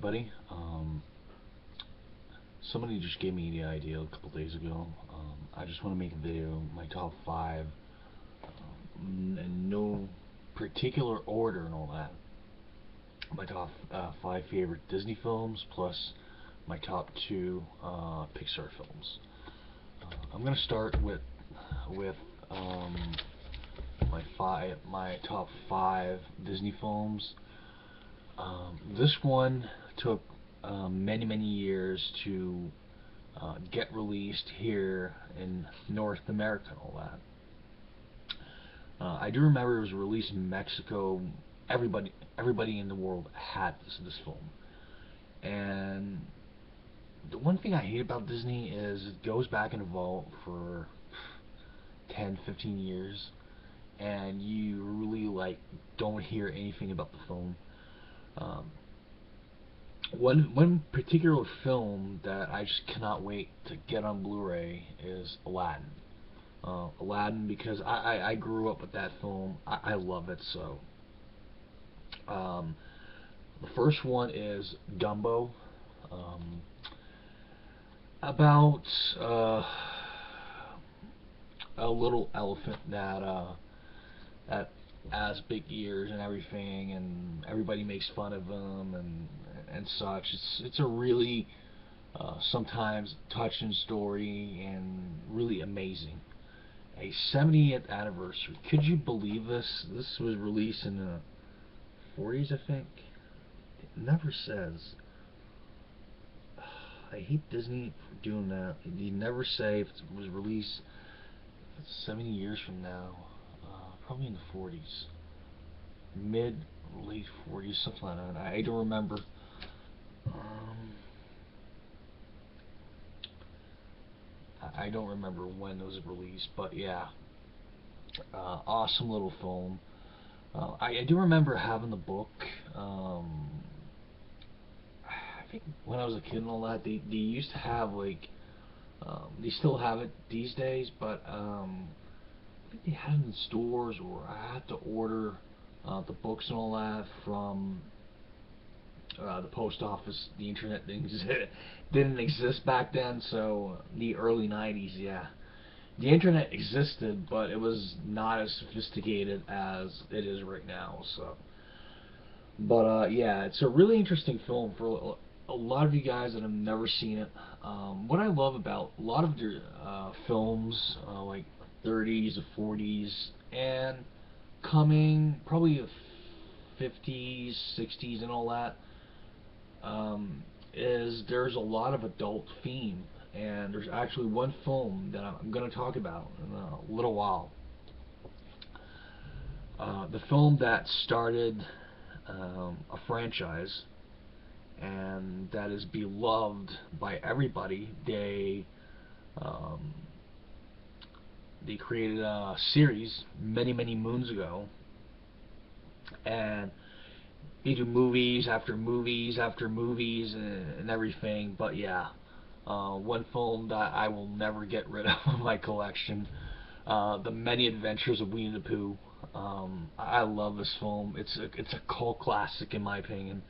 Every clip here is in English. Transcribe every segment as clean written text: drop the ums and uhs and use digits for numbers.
everybody. Somebody just gave me the idea a couple days ago. I just want to make a video, my top 5, in no particular order and all that. My top 5 favorite Disney films, plus my top 2 Pixar films. I'm gonna start with my top 5 Disney films. This one took many years to get released here in North America and all that. I do remember it was released in Mexico. Everybody in the world had this film. And the one thing I hate about Disney is it goes back in a vault for 10-15 years, and you really don't hear anything about the film. One particular film that I just cannot wait to get on Blu-ray is Aladdin. Aladdin, because I grew up with that film. I love it so. The first one is Dumbo, about a little elephant that has big ears and everything, and everybody makes fun of him and such. It's a really sometimes touching story and really amazing. A 70th anniversary. Could you believe this? This was released in the 40s, I think. It never says. I hate Disney for doing that. They never say if it was released 70 years from now. Probably in the 40s. Mid, late 40s, something like that. I don't remember. I don't remember when it was released, but yeah. Awesome little film. I do remember having the book. I think when I was a kid and all that, they used to have they still have it these days, but I think they had it in stores, or I had to order the books and all that from the post office. The internet didn't exist back then, so the early 90s, yeah. The internet existed, but it was not as sophisticated as it is right now. So, but yeah, it's a really interesting film for a lot of you guys that have never seen it. What I love about a lot of their films, like 30s or 40s, and coming probably the 50s, 60s, and all that, is there's a lot of adult theme. And there's actually one film that I'm going to talk about in a little while. The film that started a franchise, and that is beloved by everybody. They created a series many moons ago, and they do movies after movies after movies and everything. But yeah. One film that I will never get rid of in my collection, The Many Adventures of Winnie the Pooh. I love this film. It's a cult classic in my opinion.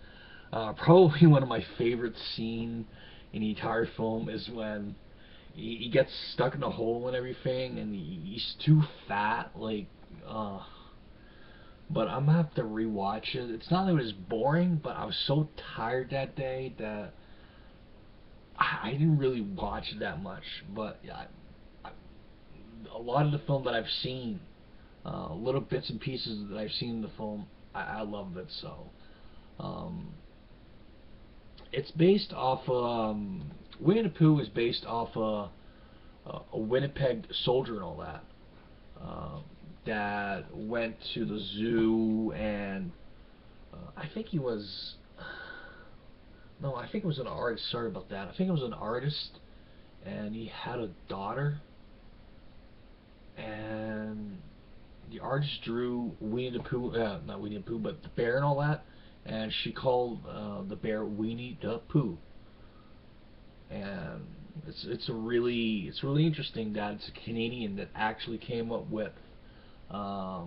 Probably one of my favorite scenes in the entire film is when he gets stuck in a hole and everything, and he's too fat. But I'm gonna have to rewatch it. It's not that it was boring, but I was so tired that day that I didn't really watch it that much. But yeah, a lot of the film that I've seen, little bits and pieces that I've seen in the film, I love it so. It's based off, Winnie the Pooh is based off a Winnipeg soldier and all that, that went to the zoo, and I think he was, no, I think it was an artist. Sorry about that. I think it was an artist, and he had a daughter, and the artist drew Winnie the Pooh, not Winnie the Pooh, but the bear and all that, and she called the bear Winnie the Pooh. And it's really interesting that it's a Canadian that actually came up with the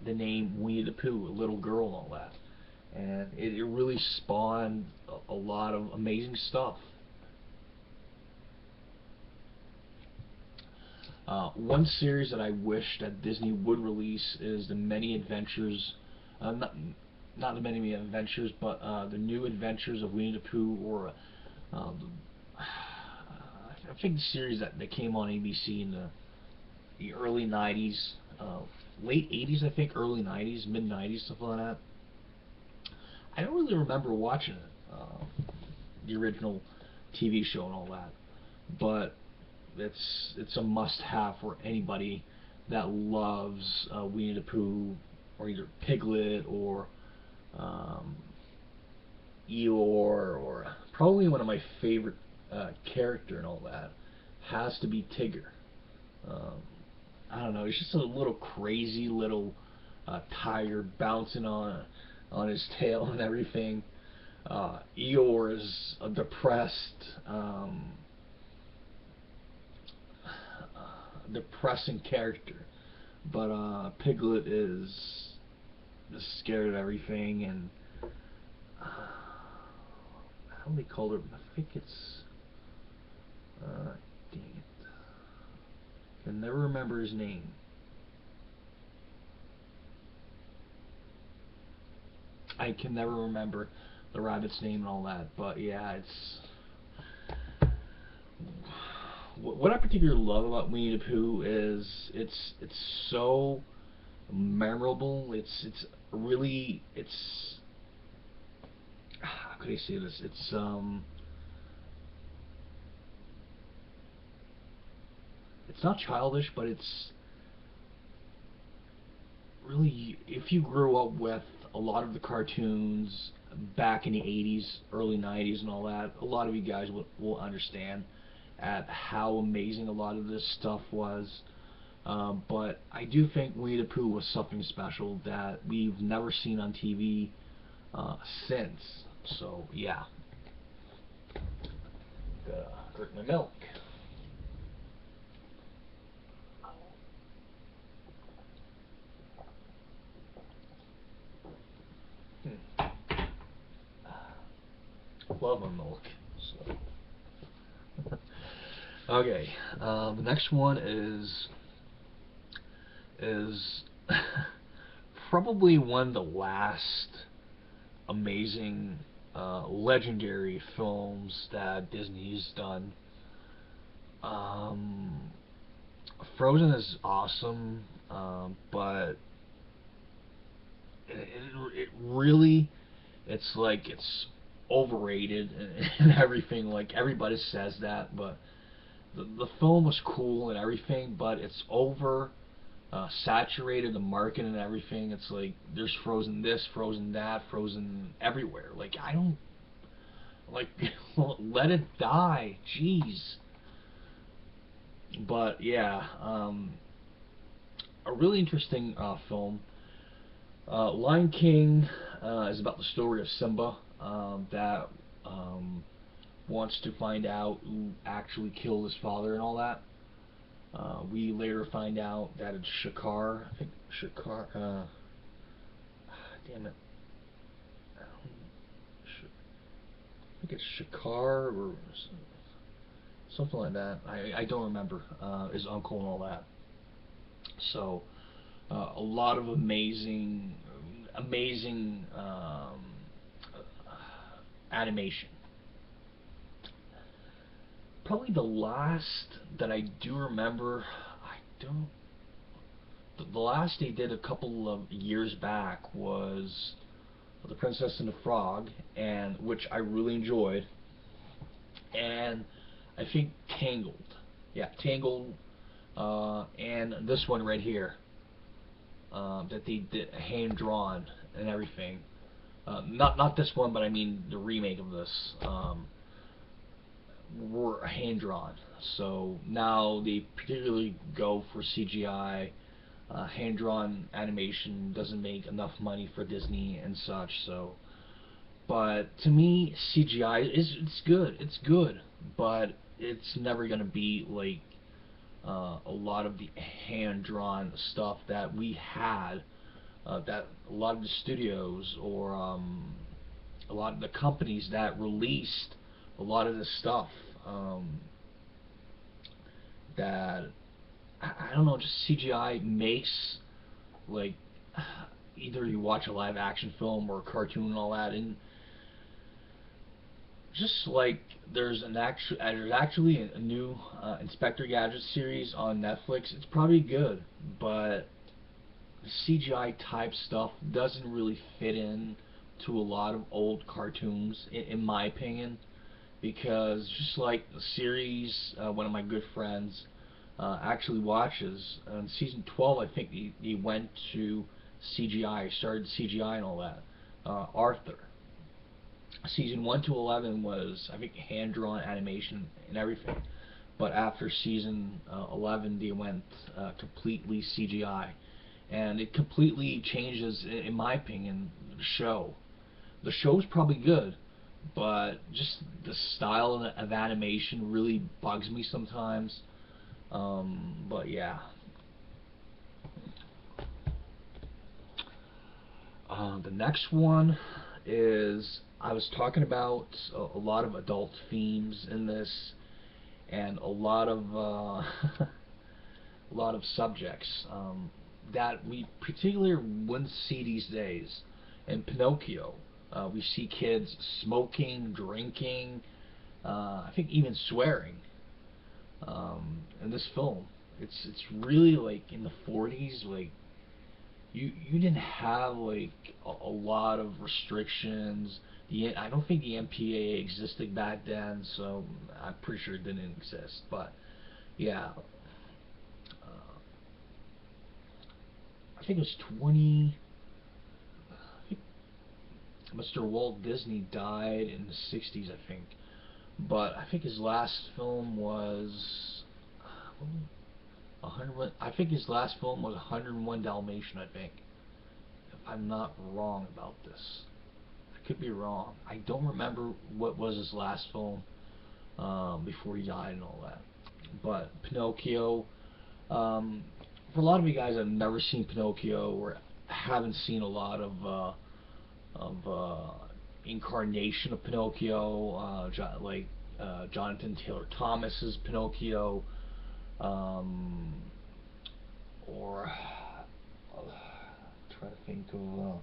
name Winnie the Pooh, a little girl and all that. and it really spawned a lot of amazing stuff. One series that I wish that Disney would release is the Many Adventures, not the Many Adventures, but the New Adventures of Winnie the Pooh, or I think the series that came on ABC in the early '90s, late '80s, I think, early '90s, mid '90s, stuff like that. I don't really remember watching it, the original TV show and all that, but it's a must-have for anybody that loves Winnie the Pooh, or either Piglet, or um, Eeyore, or probably one of my favorite character and all that has to be Tigger. Um, I don't know, he's just a little crazy little tiger bouncing on his tail and everything. Eeyore is a depressing character, but Piglet is just scared of everything, and how do they call it? I think it's dang it, I can never remember his name. I can never remember the rabbit's name and all that, but yeah, it's what I particularly love about Winnie the Pooh is it's so memorable. It's really how could I say this? It's not childish, but it's really, if you grew up with a lot of the cartoons back in the '80s, early '90s, and all that, a lot of you guys will understand at how amazing a lot of this stuff was. But I do think Winnie the Pooh was something special that we've never seen on TV since. So yeah, drink my milk. Hmm. Love my milk. So. Okay, the next one is probably one of the last amazing, legendary films that Disney's done. Um, Frozen is awesome, but it really, it's like it's overrated and everything. Like everybody says that, but the film was cool and everything, but it's over saturated, the market and everything. It's like there's Frozen this, Frozen that, Frozen everywhere. Like I don't like let it die. Jeez. But yeah, a really interesting film. Lion King is about the story of Simba that wants to find out who actually killed his father and all that. We later find out that it's Shakar. I think Shakar. Damn it. I think it's Shakar or something like that. I don't remember. His uncle and all that. So a lot of amazing animation. Probably the last that I do remember, I don't. The last they did a couple of years back was The Princess and the Frog, and which I really enjoyed, and I think Tangled. Yeah, Tangled, and this one right here that they did hand drawn and everything. Not this one, but I mean the remake of this. Were hand drawn. So now they particularly go for CGI. Hand drawn animation doesn't make enough money for Disney and such. So, but to me, CGI is it's good. It's good, but it's never gonna be like a lot of the hand drawn stuff that we had that a lot of the studios or a lot of the companies that released a lot of this stuff, that I don't know, just CGI makes, like, either you watch a live action film or a cartoon and all that, and just like there's actually a new Inspector Gadget series on Netflix. It's probably good, but the CGI type stuff doesn't really fit in to a lot of old cartoons, in my opinion. Because just like the series, one of my good friends actually watches, in season 12, I think he went to CGI, started CGI and all that. Arthur. Season 1 to 11 was, I think, hand drawn animation and everything. But after season 11, they went completely CGI. And it completely changes, in my opinion, the show. The show's probably good, but just the style of animation really bugs me sometimes. But yeah. The next one is, I was talking about a lot of adult themes in this, and a lot of a lot of subjects that we particularly wouldn't see these days. In Pinocchio, we see kids smoking, drinking, I think even swearing in this film. It's really like in the 40s, like you didn't have like a lot of restrictions. I don't think the MPAA existed back then, so I'm pretty sure it didn't exist. But yeah, I think it was 20. I think Mr. Walt Disney died in the 60s, I think. But I think his last film was 100. I think his last film was 101 Dalmatian, I think. If I'm not wrong about this. I could be wrong. I don't remember what was his last film before he died and all that. But Pinocchio, for a lot of you guys that have never seen Pinocchio or haven't seen a lot of incarnation of Pinocchio, Jonathan Taylor Thomas's Pinocchio, or try to think of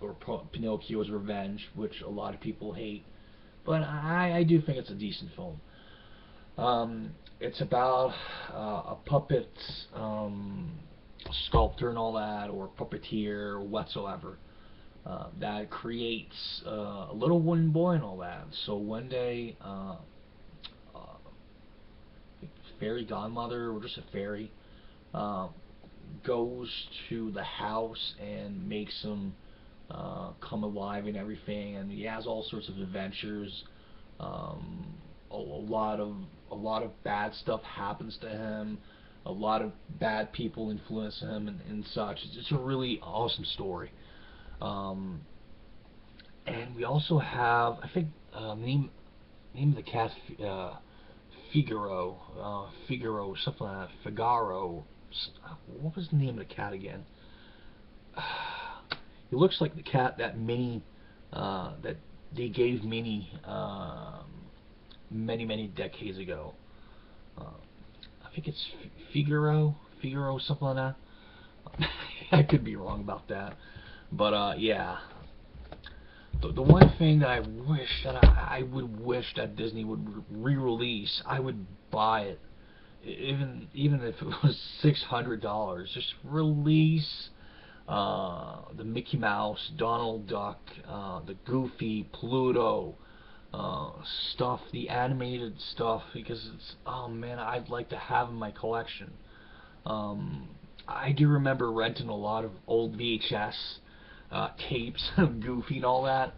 or Pinocchio's Revenge, which a lot of people hate, but I do think it's a decent film. It's about a puppet sculptor and all that, or puppeteer, or whatsoever, that creates a little wooden boy and all that. So one day, fairy godmother, or just a fairy, goes to the house and makes him come alive and everything, and he has all sorts of adventures. A lot of bad stuff happens to him. A lot of bad people influence him and such. It's a really awesome story. And we also have, I think, name of the cat, Figaro, something like that. Figaro. What was the name of the cat again? He looks like the cat that Minnie, that they gave Minnie many decades ago. I think it's Figaro, something like that. I could be wrong about that, but yeah. The one thing that I would wish that Disney would re-release, I would buy it, even if it was $600. Just release the Mickey Mouse, Donald Duck, the Goofy, Pluto stuff, the animated stuff, because it's, oh man, I'd like to have in my collection. I do remember renting a lot of old VHS tapes of Goofy and all that.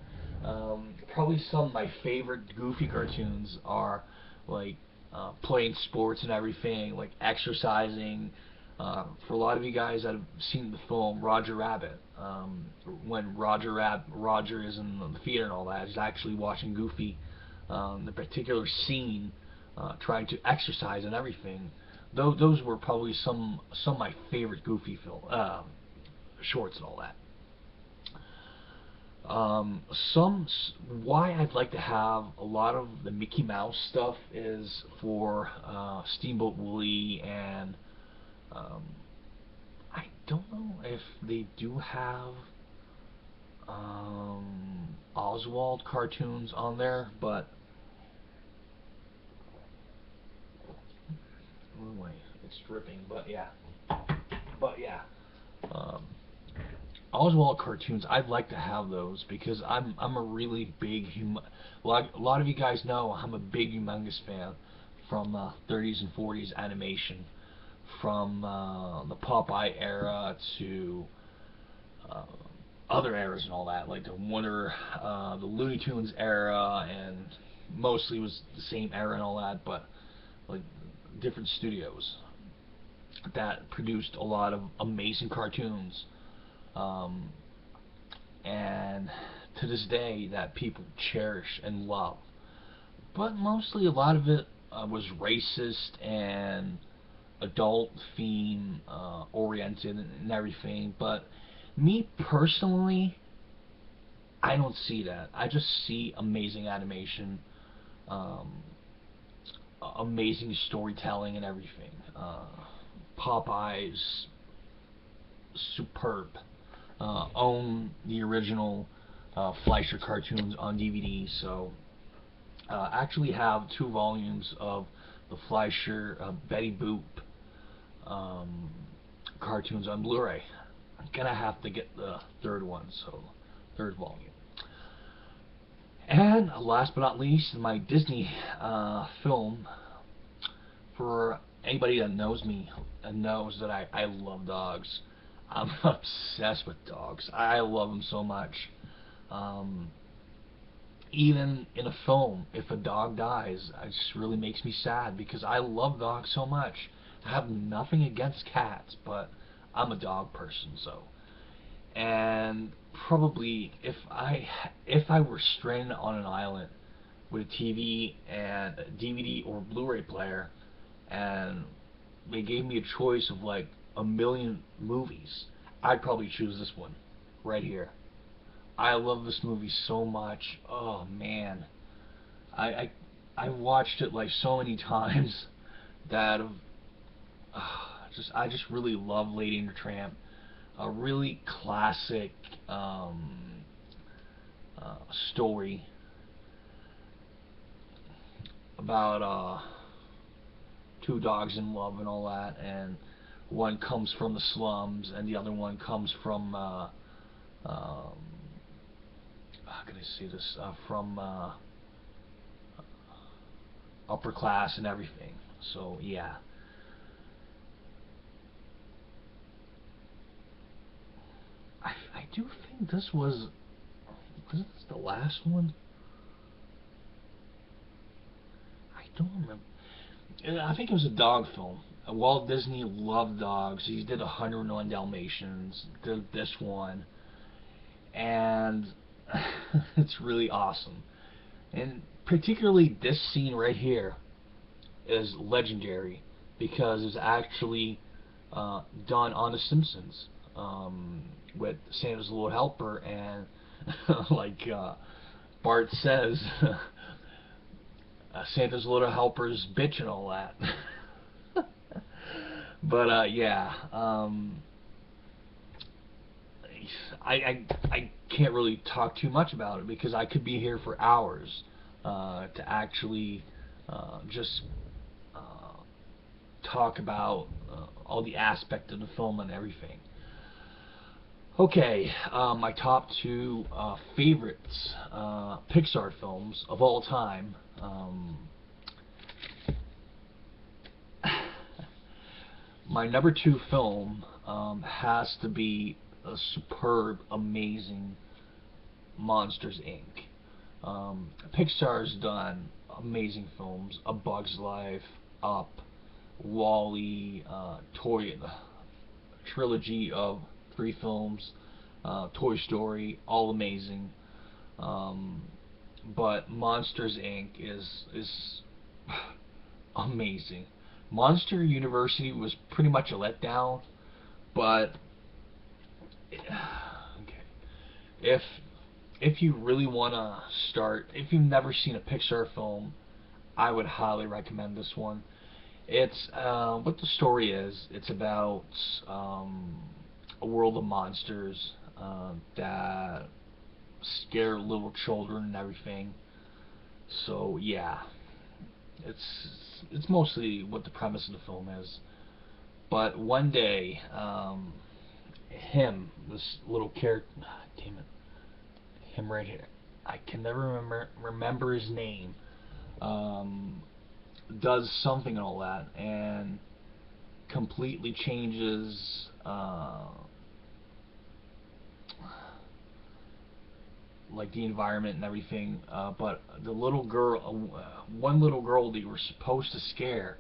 Probably some of my favorite Goofy cartoons are like playing sports and everything, like exercising. For a lot of you guys that have seen the film Roger Rabbit, when Roger is in the theater and all that, he's actually watching Goofy the particular scene, trying to exercise and everything. Those were probably some of my favorite Goofy film shorts and all that. Some why I'd like to have a lot of the Mickey Mouse stuff is for Steamboat Willie, and um, I don't know if they do have Oswald cartoons on there, but anyway, it's dripping. But yeah. Um, Oswald cartoons, I'd like to have those because I'm a really big like a lot of you guys know, I'm a big humongous fan from 30s and 40s animation, from the Popeye era to uh, other eras and all that, like the the Looney Tunes era, and mostly was the same era and all that, but like different studios that produced a lot of amazing cartoons, um, and to this day that people cherish and love. But mostly a lot of it was racist and adult theme oriented and everything. But me personally, I don't see that. I just see amazing animation, um, amazing storytelling and everything. Popeye's superb. Own the original Fleischer cartoons on DVD, so actually have 2 volumes of the Fleischer Betty Boop um, cartoons on Blu-ray. I'm gonna have to get the third one, so third volume. And last but not least, my Disney film. For anybody that knows me and knows that I love dogs. I'm obsessed with dogs. I love them so much. Um, Even in a film, if a dog dies, it just really makes me sad because I love dogs so much. I have nothing against cats, but I'm a dog person, so. And probably if I were stranded on an island with a TV and a DVD or Blu-ray player, and they gave me a choice of like a million movies, I'd probably choose this one right here. I love this movie so much. Oh man, I I watched it like so many times that I just really love Lady and the Tramp. A really classic story about 2 dogs in love and all that, and one comes from the slums and the other one comes from how can I say this, from upper class and everything. So yeah, I do think was this the last one? I don't remember. I think it was a dog film. Walt Disney loved dogs. He did 101 Dalmatians, did this one, and it's really awesome. And particularly this scene right here is legendary because it's actually done on The Simpsons, with Santa's Little Helper, and like Bart says, Santa's Little Helper's bitch and all that. But yeah, I can't really talk too much about it because I could be here for hours to actually just talk about all the aspect of the film and everything. Okay, my top 2 favorites Pixar films of all time. My number 2 film has to be a superb, amazing Monsters Inc. Pixar's done amazing films: A Bug's Life, Up, Wall-E, Toy, trilogy of 3 films, Toy Story, all amazing. but Monsters Inc. is amazing. Monster University was pretty much a letdown, but okay, if you really wanna start, if you've never seen a Pixar film, I would highly recommend this one. It's what the story is. It's about a world of monsters that scare little children and everything. So yeah, it's mostly what the premise of the film is. But one day, this little character, damn it, him right here. I can never remember his name. Um, does something and all that, and completely changes like the environment and everything. But the little girl, one little girl that you were supposed to scare,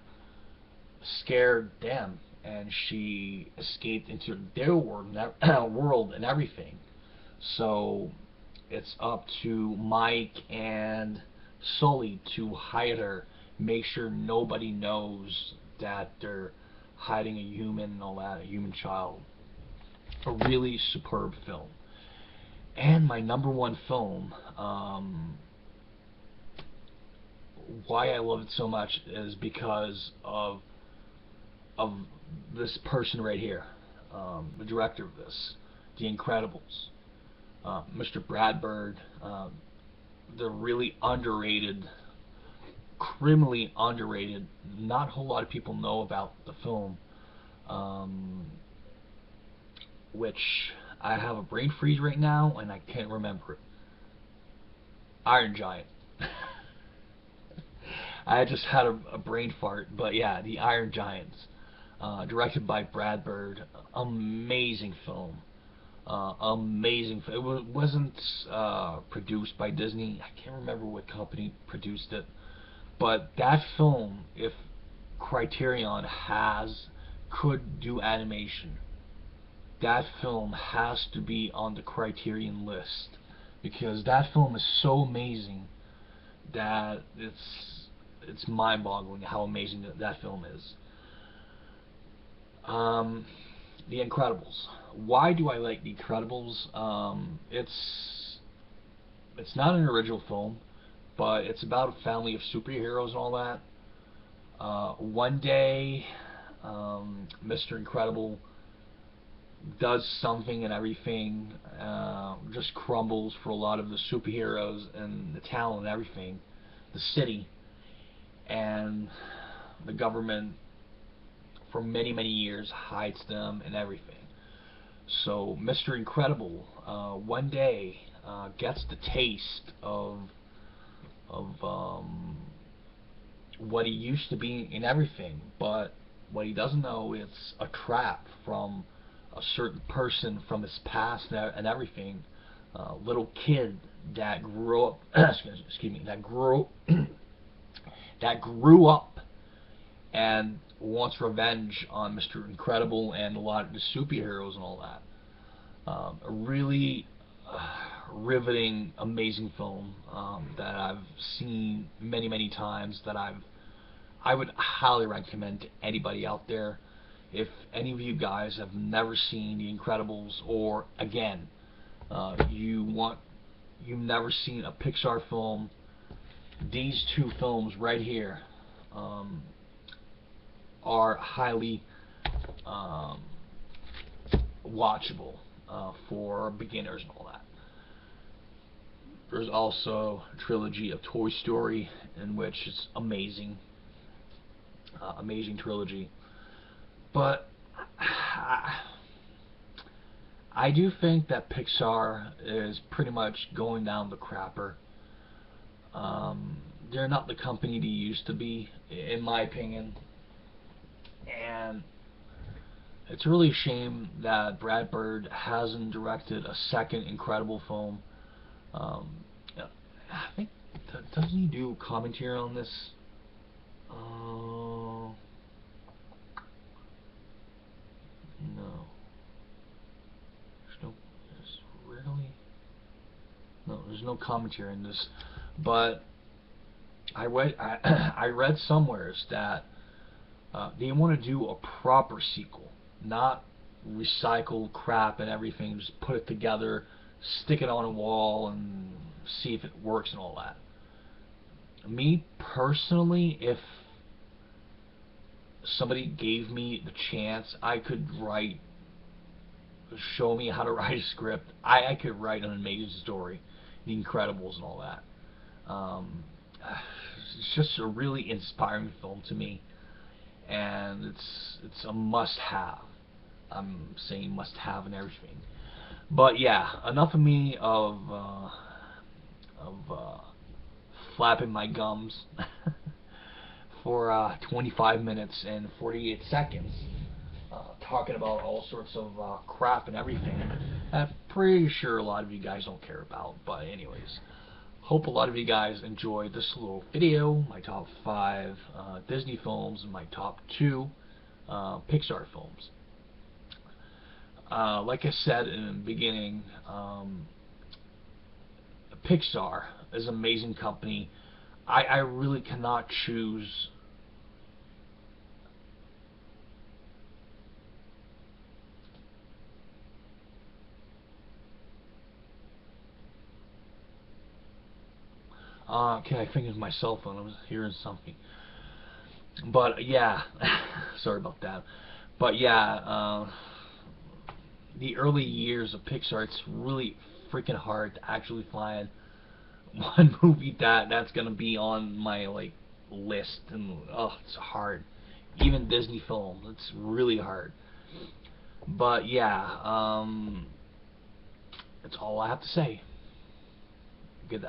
scared them, and she escaped into their world and everything. So it's up to Mike and Sully to hide her, make sure nobody knows that they're hiding a human and all that, a human child. A really superb film. And my number one film, why I love it so much is because of this person right here, the director of this, The Incredibles, Mr. Brad Bird. The really underrated, criminally underrated. Not a whole lot of people know about the film, which I have a brain freeze right now and I can't remember it. Iron Giant. I just had a brain fart, but yeah, The Iron Giants, directed by Brad Bird. Amazing film. Amazing. It wasn't produced by Disney. I can't remember what company produced it, but that film, if Criterion could do animation, that film has to be on the Criterion list because that film is so amazing that it's mind-boggling how amazing that film is. The Incredibles. Why do I like The Incredibles? It's not an original film, but it's about a family of superheroes and all that. One day, Mr. Incredible does something and everything just crumbles for a lot of the superheroes and the town and everything, the city, and the government for many years hides them and everything. So Mr. Incredible one day gets the taste of what he used to be in everything, but what he doesn't know is a trap from a certain person from his past and everything. Little kid that grew up, excuse me, that grew up and wants revenge on Mr. Incredible and a lot of the superheroes and all that. A really riveting, amazing film that I've seen many times. That I would highly recommend to anybody out there. If any of you guys have never seen The Incredibles, or again, you've never seen a Pixar film, these two films right here are highly watchable for beginners and all that. There's also a trilogy of Toy Story, in which it's amazing, amazing trilogy. But I do think that Pixar is pretty much going down the crapper. They're not the company they used to be, in my opinion. And it's really a shame that Brad Bird hasn't directed a second Incredible film. I think, doesn't he do commentary on this? No. There's no commentary in this. But I read somewheres that they want to do a proper sequel, not recycled crap and everything. Just put it together, stick it on a wall, and see if it works and all that. Me personally, if somebody gave me the chance, I could show me how to write a script. I could write an amazing story, The Incredibles and all that. Um, it's just a really inspiring film to me, and it's a must-have. I'm saying must-have and everything. But yeah, enough of me of flapping my gums for 25 minutes and 48 seconds, talking about all sorts of crap and everything. I'm pretty sure a lot of you guys don't care about, but anyways, hope a lot of you guys enjoyed this little video, my top 5 Disney films and my top 2 Pixar films. Like I said in the beginning, Pixar is an amazing company. I really cannot choose okay, I think it's my cell phone. I was hearing something. But yeah, sorry about that. But yeah, the early years of Pixar, it's really freaking hard to actually find one movie that's gonna be on my like list, and oh, it's hard. Even Disney films, it's really hard. But yeah, that's all I have to say. Good.